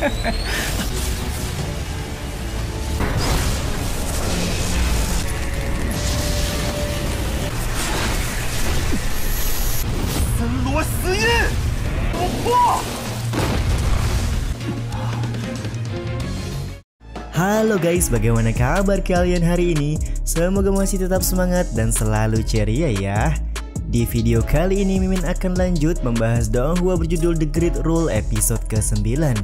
森罗死印，突破！ Halo guys, bagaimana kabar kalian hari ini? Semoga masih tetap semangat dan selalu ceria ya. Di video kali ini Mimin akan lanjut membahas Donghua berjudul The Great Rule episode ke-9.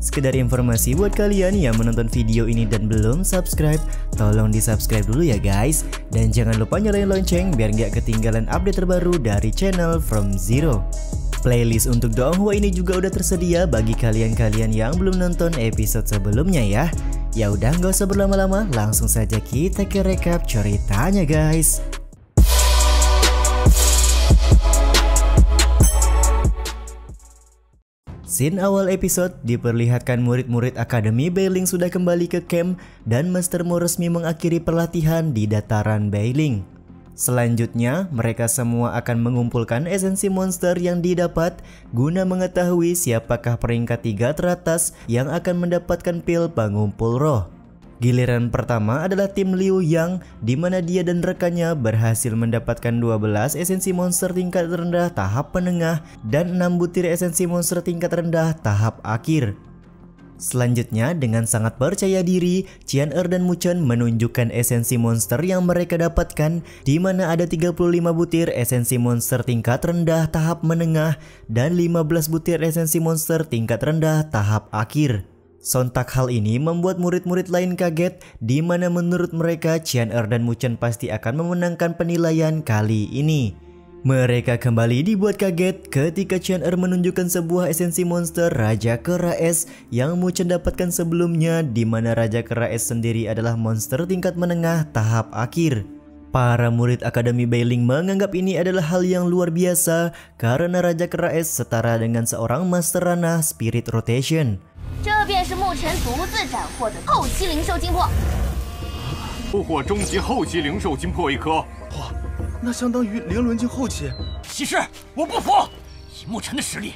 Sekedar informasi buat kalian yang menonton video ini dan belum subscribe, tolong di subscribe dulu ya guys. Dan jangan lupa nyalain lonceng biar nggak ketinggalan update terbaru dari channel From Zero. Playlist untuk Donghua ini juga udah tersedia bagi kalian-kalian yang belum nonton episode sebelumnya ya. Ya udah nggak usah berlama-lama, langsung saja kita ke recap ceritanya guys. Scene awal episode diperlihatkan murid-murid Akademi Bailing sudah kembali ke camp dan Master Mo resmi mengakhiri pelatihan di dataran Bailing. Selanjutnya, mereka semua akan mengumpulkan esensi monster yang didapat guna mengetahui siapakah peringkat 3 teratas yang akan mendapatkan pil pengumpul roh. Giliran pertama adalah tim Liu Yang, di mana dia dan rekannya berhasil mendapatkan 12 esensi monster tingkat rendah tahap menengah dan 6 butir esensi monster tingkat rendah tahap akhir. Selanjutnya, dengan sangat percaya diri, Qian-Er dan Mu-Chen menunjukkan esensi monster yang mereka dapatkan, di mana ada 35 butir esensi monster tingkat rendah tahap menengah dan 15 butir esensi monster tingkat rendah tahap akhir. Sontak hal ini membuat murid-murid lain kaget, di mana menurut mereka Qian-Er dan Mu-Chen pasti akan memenangkan penilaian kali ini. Mereka kembali dibuat kaget ketika Qian-Er menunjukkan sebuah esensi monster Raja Kera Es yang Mu-Chen dapatkan sebelumnya, di mana Raja Kera Es sendiri adalah monster tingkat menengah tahap akhir. Para murid Akademi Bailing menganggap ini adalah hal yang luar biasa karena Raja Kera Es setara dengan seorang Master Ranah Spirit Rotation. 这便是目前独自斩获的后期灵兽精魄，收获终极后期灵兽精魄1颗。哇，那相当于灵轮境后期。骑士，我不服！以牧尘的实力。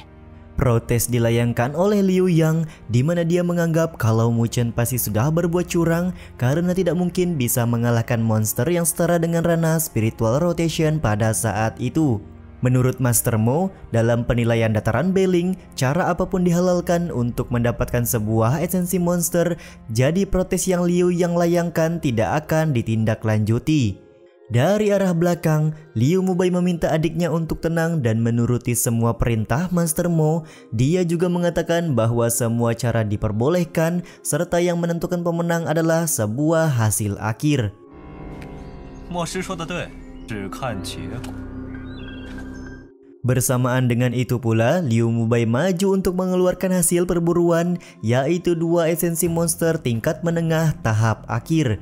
Protes dilayangkan oleh Liu Yang, di mana dia menganggap kalau Mu-Chen pasti sudah berbuat curang karena tidak mungkin bisa mengalahkan monster yang setara dengan Ranah Spiritual Rotation pada saat itu. Menurut Master Mo, dalam penilaian dataran Bailing, cara apapun dihalalkan untuk mendapatkan sebuah esensi monster, jadi protes yang Liu Yang layangkan tidak akan ditindaklanjuti. Dari arah belakang, Liu Mubai meminta adiknya untuk tenang dan menuruti semua perintah Master Mo. Dia juga mengatakan bahwa semua cara diperbolehkan, serta yang menentukan pemenang adalah sebuah hasil akhir. 莫师说的对，只看结果。 Bersamaan dengan itu pula, Liu Mubai maju untuk mengeluarkan hasil perburuan, yaitu 2 esensi monster tingkat menengah tahap akhir.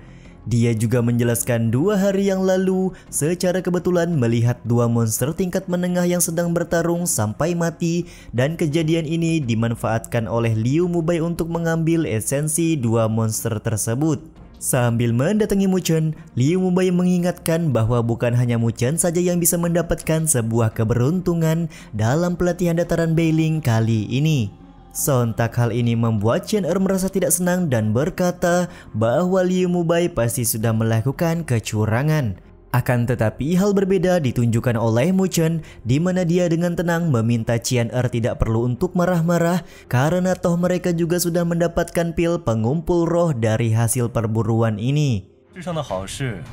Dia juga menjelaskan 2 hari yang lalu, secara kebetulan melihat 2 monster tingkat menengah yang sedang bertarung sampai mati, dan kejadian ini dimanfaatkan oleh Liu Mubai untuk mengambil esensi 2 monster tersebut. Sambil mendatangi Mu-Chen, Liu Mubai mengingatkan bahwa bukan hanya Mu-Chen saja yang bisa mendapatkan sebuah keberuntungan dalam pelatihan dataran Bailing kali ini. Sontak hal ini membuat Qian-Er merasa tidak senang dan berkata bahwa Liu Mubai pasti sudah melakukan kecurangan. Akan tetapi hal berbeda ditunjukkan oleh Mu-Chen, di mana dia dengan tenang meminta Qian-Er tidak perlu untuk marah-marah karena toh mereka juga sudah mendapatkan pil pengumpul roh dari hasil perburuan ini. 世上的好事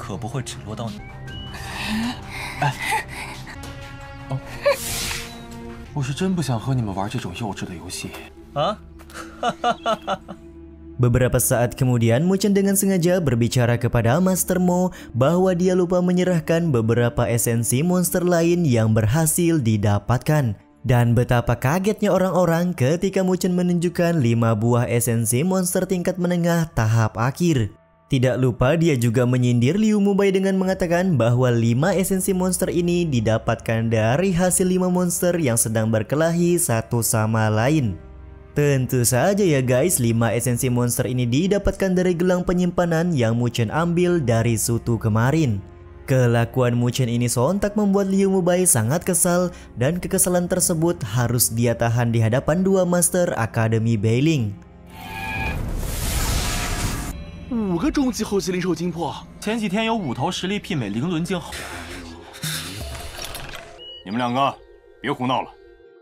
可不会只落到你。我是真不想和你们玩这种幼稚的游戏。啊？ Beberapa saat kemudian, Mu-Chen dengan sengaja berbicara kepada Master Mo bahwa dia lupa menyerahkan beberapa esensi monster lain yang berhasil didapatkan. Dan betapa kagetnya orang-orang ketika Mu-Chen menunjukkan 5 buah esensi monster tingkat menengah tahap akhir. Tidak lupa dia juga menyindir Liu Mubai dengan mengatakan bahwa 5 esensi monster ini didapatkan dari hasil 5 monster yang sedang berkelahi satu sama lain. Tentu saja ya guys, 5 esensi monster ini didapatkan dari gelang penyimpanan yang Mu-Chen ambil dari Sutu kemarin. Kelakuan Mu Chen ini sontak membuat Liu Mubai sangat kesal dan kekesalan tersebut harus dia tahan di hadapan dua Master Akademi Beiling. 5个终极后期灵兽精魄，前几天有5头实力媲美灵轮镜后。你们2个别胡闹了。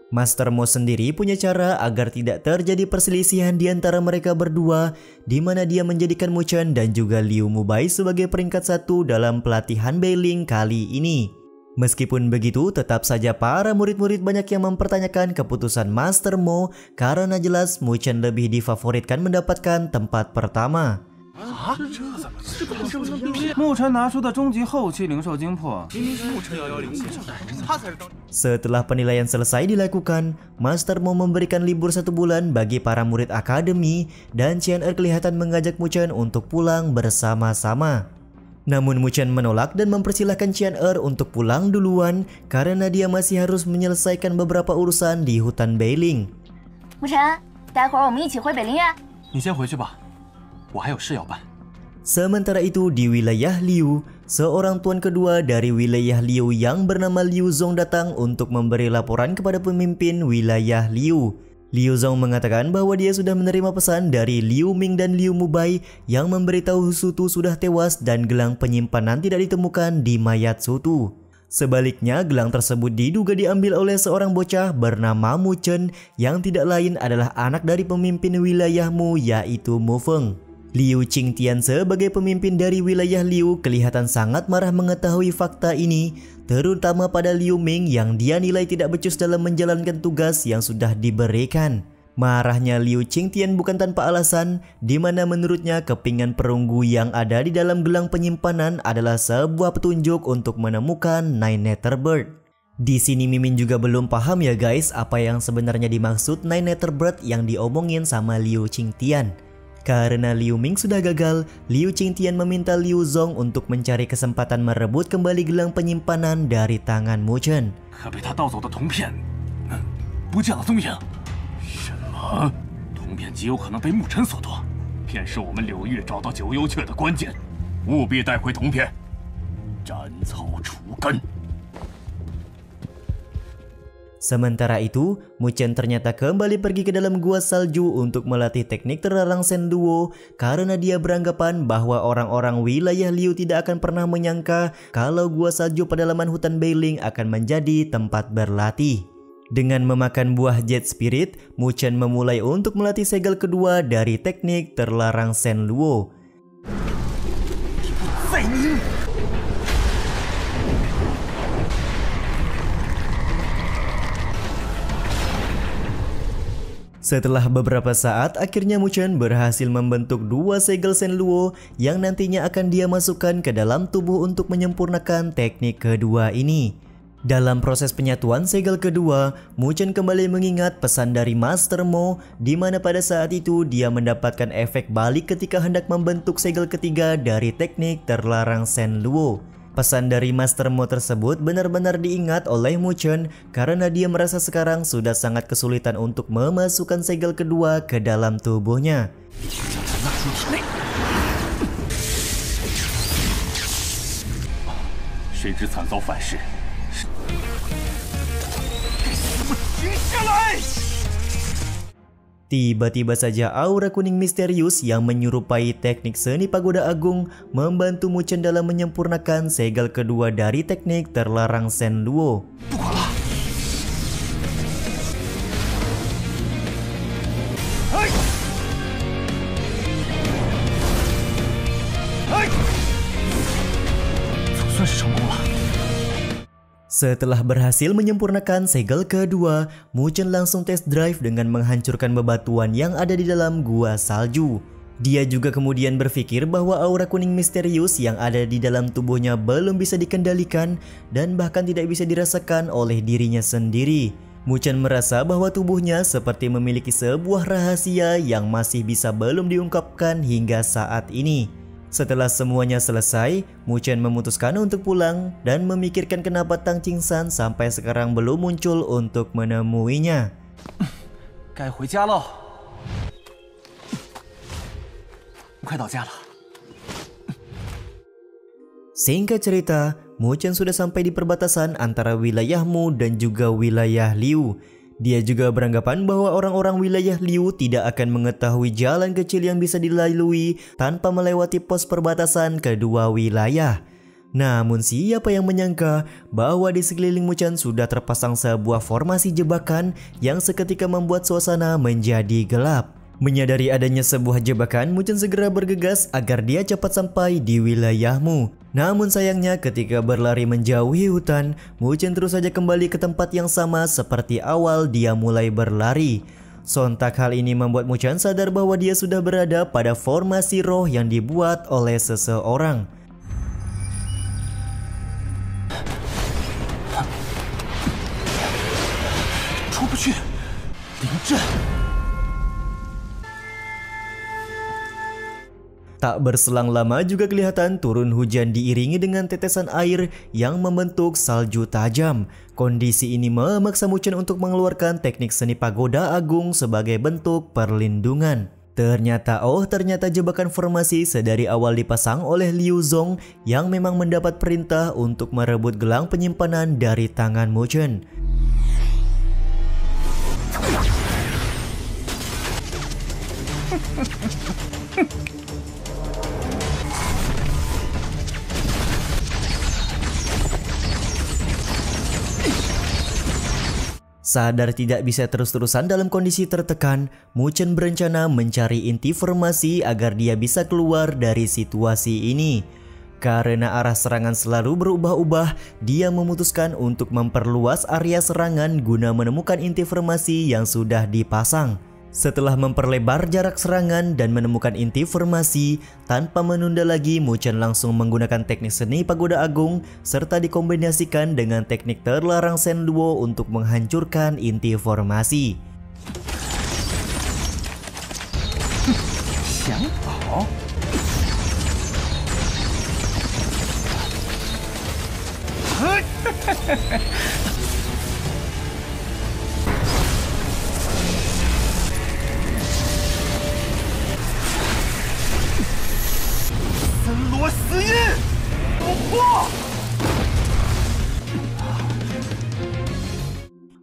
Master Mo sendiri punya cara agar tidak terjadi perselisihan di antara mereka berdua, di mana dia menjadikan Mu Chen dan juga Liu Mubai sebagai peringkat 1 dalam pelatihan Beiling kali ini. Meskipun begitu, tetap saja para murid-murid banyak yang mempertanyakan keputusan Master Mo karena jelas Mu Chen lebih difavoritkan mendapatkan tempat pertama. 牧尘拿出的终极后期灵兽精魄， Setelah penilaian selesai dilakukan, Master Mo memberikan libur 1 bulan bagi para murid akademi dan Qian kelihatan mengajak Mu Chen untuk pulang bersama-sama. Namun Mu Chen menolak dan mempersilahkan Qian untuk pulang duluan karena dia masih harus menyelesaikan beberapa urusan di hutan Beiling. 沐晨，待会儿我们一起回北陵院。你先回去吧，我还有事要办。 Sementara itu di wilayah Liu, seorang tuan kedua dari wilayah Liu yang bernama Liu Zong datang untuk memberi laporan kepada pemimpin wilayah Liu. Liu Zong mengatakan bahwa dia sudah menerima pesan dari Liu Ming dan Liu Mubai yang memberitahu Sutu sudah tewas dan gelang penyimpanan tidak ditemukan di mayat Sutu. Sebaliknya, gelang tersebut diduga diambil oleh seorang bocah bernama Mu Chen yang tidak lain adalah anak dari pemimpin wilayah Mu yaitu Mu Feng. Liu Qingtian sebagai pemimpin dari wilayah Liu kelihatan sangat marah mengetahui fakta ini, terutama pada Liu Ming yang dia nilai tidak becus dalam menjalankan tugas yang sudah diberikan. Marahnya Liu Qingtian bukan tanpa alasan, di mana menurutnya kepingan perunggu yang ada di dalam gelang penyimpanan adalah sebuah petunjuk untuk menemukan Nine Nether Bird. Di sini Mimin juga belum paham ya guys apa yang sebenarnya dimaksud Nine Nether Bird yang diomongin sama Liu Qingtian. Karena Liu Ming sudah gagal, Liu Qingtian meminta Liu Zong untuk mencari kesempatan merebut kembali gelang penyimpanan dari tangan Mu Chen. 可被他盗走的铜片，不见了踪影。什么？铜片极有可能被牧尘所夺，便是我们柳域找到九幽雀的关键，务必带回铜片，斩草除根。 Sementara itu, Mu Chen ternyata kembali pergi ke dalam gua salju untuk melatih teknik terlarang Shen Duo karena dia beranggapan bahwa orang-orang wilayah Liu tidak akan pernah menyangka kalau gua salju pedalaman hutan Beiling akan menjadi tempat berlatih. Dengan memakan buah Jet Spirit, Mu Chen memulai untuk melatih segel kedua dari teknik terlarang Shen Duo. Setelah beberapa saat, akhirnya Mu Chen berhasil membentuk 2 segel Shen Luo yang nantinya akan dia masukkan ke dalam tubuh untuk menyempurnakan teknik kedua ini. Dalam proses penyatuan segel kedua, Mu Chen kembali mengingat pesan dari Master Mo, di mana pada saat itu dia mendapatkan efek balik ketika hendak membentuk segel ketiga dari teknik terlarang Shen Luo. Pesan dari Master Mo tersebut benar-benar diingat oleh Mu Chen karena dia merasa sekarang sudah sangat kesulitan untuk memasukkan segel kedua ke dalam tubuhnya. 谁知惨遭反噬。停下来！ Tiba-tiba saja aura kuning misterius yang menyerupai teknik seni pagoda agung membantu Mu Chen dalam menyempurnakan segel kedua dari teknik terlarang Shen Luo. Setelah berhasil menyempurnakan segel kedua, Mu Chen langsung test drive dengan menghancurkan bebatuan yang ada di dalam gua salju. Dia juga kemudian berpikir bahwa aura kuning misterius yang ada di dalam tubuhnya belum bisa dikendalikan dan bahkan tidak bisa dirasakan oleh dirinya sendiri. Mu Chen merasa bahwa tubuhnya seperti memiliki sebuah rahasia yang masih bisa belum diungkapkan hingga saat ini. Setelah semuanya selesai, Mu Chen memutuskan untuk pulang dan memikirkan kenapa Tang Qingsan sampai sekarang belum muncul untuk menemuinya. 该回家喽。快到家了。Singkat cerita, Mu Chen sudah sampai di perbatasan antara wilayah Mu dan juga wilayah Liu. Dia juga beranggapan bahwa orang-orang wilayah Liu tidak akan mengetahui jalan kecil yang bisa dilalui tanpa melewati pos perbatasan kedua wilayah. Namun siapa yang menyangka bahwa di sekeliling Mu Chen sudah terpasang sebuah formasi jebakan yang seketika membuat suasana menjadi gelap. Menyadari adanya sebuah jebakan, Mu Chen segera bergegas agar dia cepat sampai di wilayah Mu. Namun sayangnya ketika berlari menjauhi hutan, Mu Chen terus saja kembali ke tempat yang sama seperti awal dia mulai berlari. Sontak hal ini membuat Mu Chen sadar bahwa dia sudah berada pada formasi roh yang dibuat oleh seseorang. Tak berselang lama juga kelihatan turun hujan diiringi dengan tetesan air yang membentuk salju tajam. Kondisi ini memaksa Mu Chen untuk mengeluarkan teknik seni pagoda agung sebagai bentuk perlindungan. Ternyata jebakan formasi sedari awal dipasang oleh Liu Zong yang memang mendapat perintah untuk merebut gelang penyimpanan dari tangan Mu Chen. Sadar tidak bisa terus-terusan dalam kondisi tertekan, Mu Chen berencana mencari inti formasi agar dia bisa keluar dari situasi ini. Karena arah serangan selalu berubah-ubah, dia memutuskan untuk memperluas area serangan guna menemukan inti formasi yang sudah dipasang. Setelah memperlebar jarak serangan dan menemukan inti formasi, tanpa menunda lagi Mu Chen langsung menggunakan teknik seni pagoda agung serta dikombinasikan dengan teknik terlarang Shen Luo untuk menghancurkan inti formasi.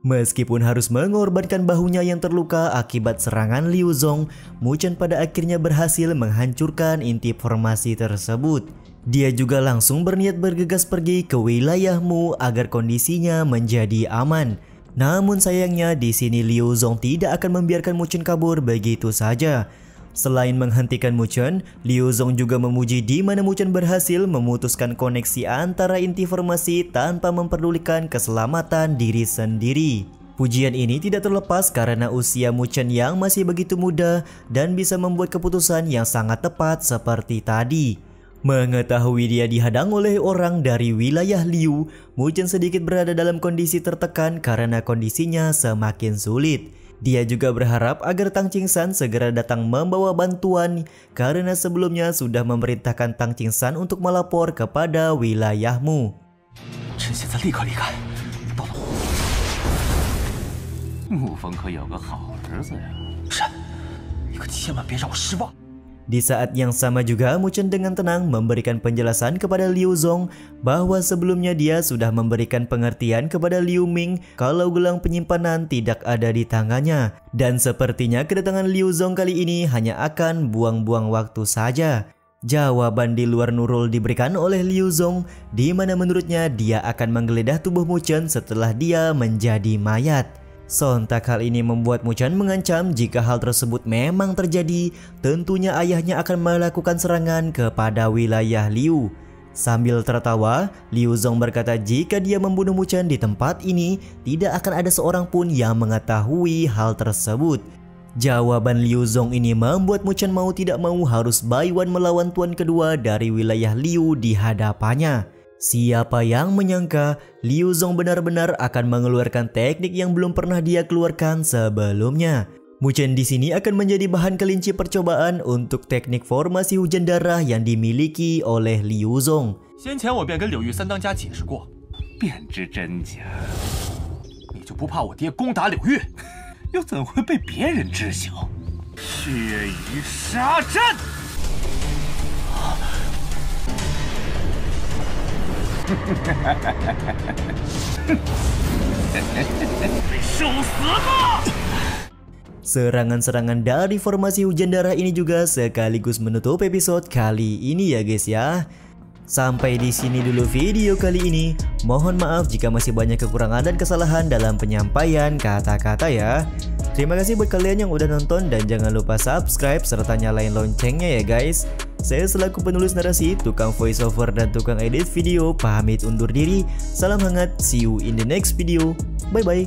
Meskipun harus mengorbankan bahunya yang terluka akibat serangan Liu Zong, Mu Chen pada akhirnya berhasil menghancurkan inti formasi tersebut. Dia juga langsung berniat bergegas pergi ke wilayah Mu agar kondisinya menjadi aman. Namun sayangnya di sini Liu Zong tidak akan membiarkan Mu Chen kabur begitu saja. Selain menghentikan Mu Chen, Liu Zong juga memuji di mana Mu Chen berhasil memutuskan koneksi antara inti formasi tanpa memperdulikan keselamatan diri sendiri. Pujian ini tidak terlepas karena usia Mu Chen yang masih begitu muda dan bisa membuat keputusan yang sangat tepat seperti tadi. Mengetahui dia dihadang oleh orang dari wilayah Liu, Mu Chen sedikit berada dalam kondisi tertekan karena kondisinya semakin sulit. Dia juga berharap agar Tang Qingsan segera datang membawa bantuan karena sebelumnya sudah memerintahkan Tang Qingsan untuk melapor kepada wilayah Mu. Di saat yang sama juga Mu Chen dengan tenang memberikan penjelasan kepada Liu Zong bahwa sebelumnya dia sudah memberikan pengertian kepada Liu Ming kalau gelang penyimpanan tidak ada di tangannya. Dan sepertinya kedatangan Liu Zong kali ini hanya akan buang-buang waktu saja. Jawaban di luar nurul diberikan oleh Liu Zong di mana menurutnya dia akan menggeledah tubuh Mu Chen setelah dia menjadi mayat. Sontak hal ini membuat Mu Chen mengancam jika hal tersebut memang terjadi, tentunya ayahnya akan melakukan serangan kepada wilayah Liu. Sambil tertawa, Liu Zong berkata jika dia membunuh Mu Chen di tempat ini, tidak akan ada seorang pun yang mengetahui hal tersebut. Jawaban Liu Zong ini membuat Mu Chen mau tidak mau harus buy one melawan tuan kedua dari wilayah Liu di hadapannya. Siapa yang menyangka Liu Zong benar-benar akan mengeluarkan teknik yang belum pernah dia keluarkan sebelumnya. Mu Chen di sini akan menjadi bahan kelinci percobaan untuk teknik formasi hujan darah yang dimiliki oleh Liu Zong. 先前我便跟柳玉三当家解释过，便知真假，你就不怕我爹攻打柳玉？又怎会被别人知晓？血雨沙阵。Serangan-serangan dari formasi hujan darah ini juga sekaligus menutup episode kali ini ya guys ya. Sampai di sini dulu video kali ini. Mohon maaf jika masih banyak kekurangan dan kesalahan dalam penyampaian kata-kata ya. Terima kasih buat kalian yang udah nonton dan jangan lupa subscribe serta nyalain loncengnya ya guys. Saya selaku penulis narasi, tukang voiceover dan tukang edit video pamit undur diri. Salam hangat, see you in the next video. Bye bye.